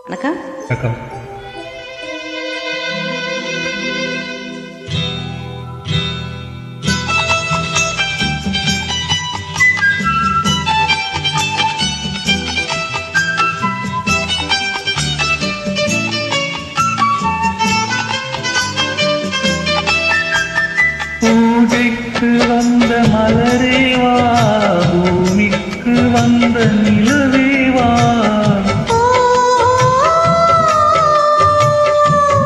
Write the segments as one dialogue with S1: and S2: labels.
S1: வணக்கம்.
S2: வணக்கம். பூஜைக்கு வந்த மலரேவா, பூமிக்கு வந்த நிலவேவா,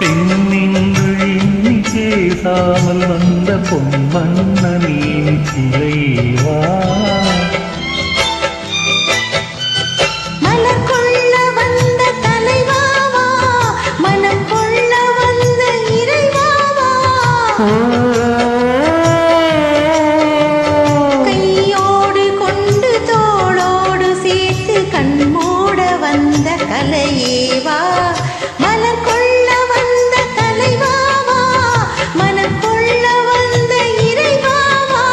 S2: பெண்ணின்று எண்ணி பேசாமல் வந்த பொன்வண்ணனே சிலைவா,
S1: கலையேவா, மலர் கொள்ள வந்த தலைவாவா, மனம் கொள்ள வந்த இறைவாவா,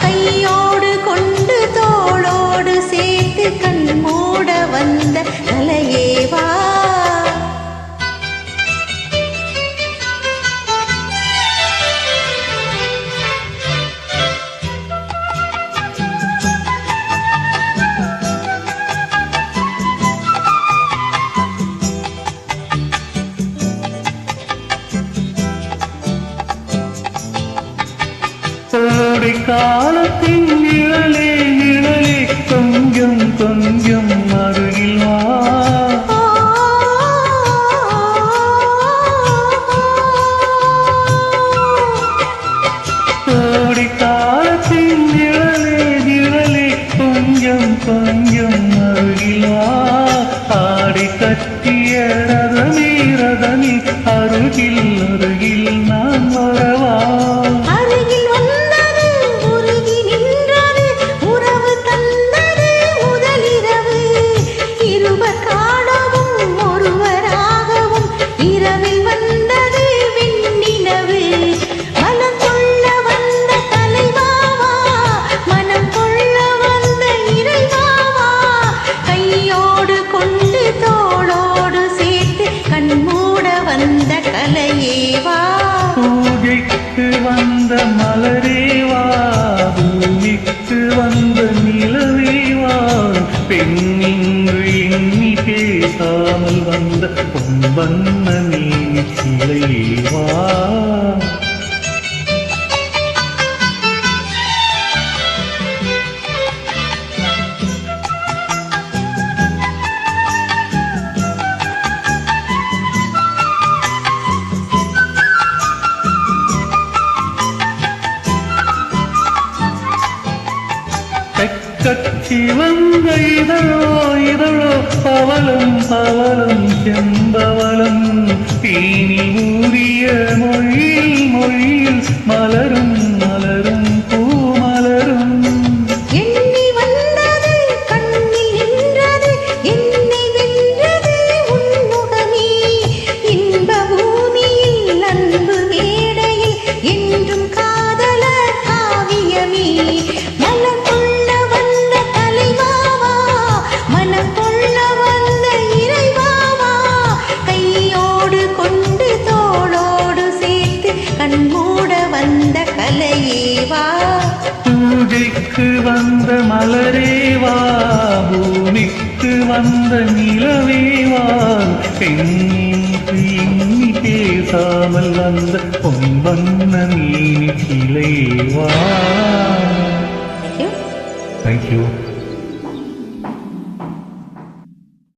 S1: கையோடு கொண்டு தோளோடு சேர்த்து கண் மூட வந்த கலையேவா.
S2: கோடை காலத்தின் நிழலே நிழலே கொஞ்சம் கொஞ்சம் அருகில் வா, கோடை காலத்தின் நிழலே நிழலே கொஞ்சம் கொஞ்சம் அருகில் வா, ஆடை கட்டிய ரதமே ரதமே அருகில் அருகில் நான் வரவா, பூஜைக்கு வந்த மலரேவா, பூமிக்கு வந்த நிலவேவா, பெண்ணின்று எண்ணி பேசாமல் வந்த பொன்வண்ணனே சிலைவா. கட்சி வந்த இதழோ இதழோ பவளம் பவளம் செம்பவளம், தேனி ஊறிய மொழியில் மொழியில் மலரும் மலரும் பூமலரும்,
S1: எண்ணி வந்தது கண்ணில் நின்றது என்னை வென்றது உன்முகமே, இன்ப பூமியில் அன்பு மேடையில் என்றும் காதலர் காவியமே, மலர் கொள்ள வந்த தலைவாவா, மனம் கொள்ள வந்த இறைவாவா, கையோடு கொண்டு தோளோடு சேர்த்து கண் மூட வந்த கலையேவா.
S2: பூஜைக்கு வந்த மலரேவா, பூமிக்கு வந்த நிலவேவா, பெண்ணின்று எண்ணி பேசாமல் வந்த பொன்வண்ணனே சிலைவா. Thank you.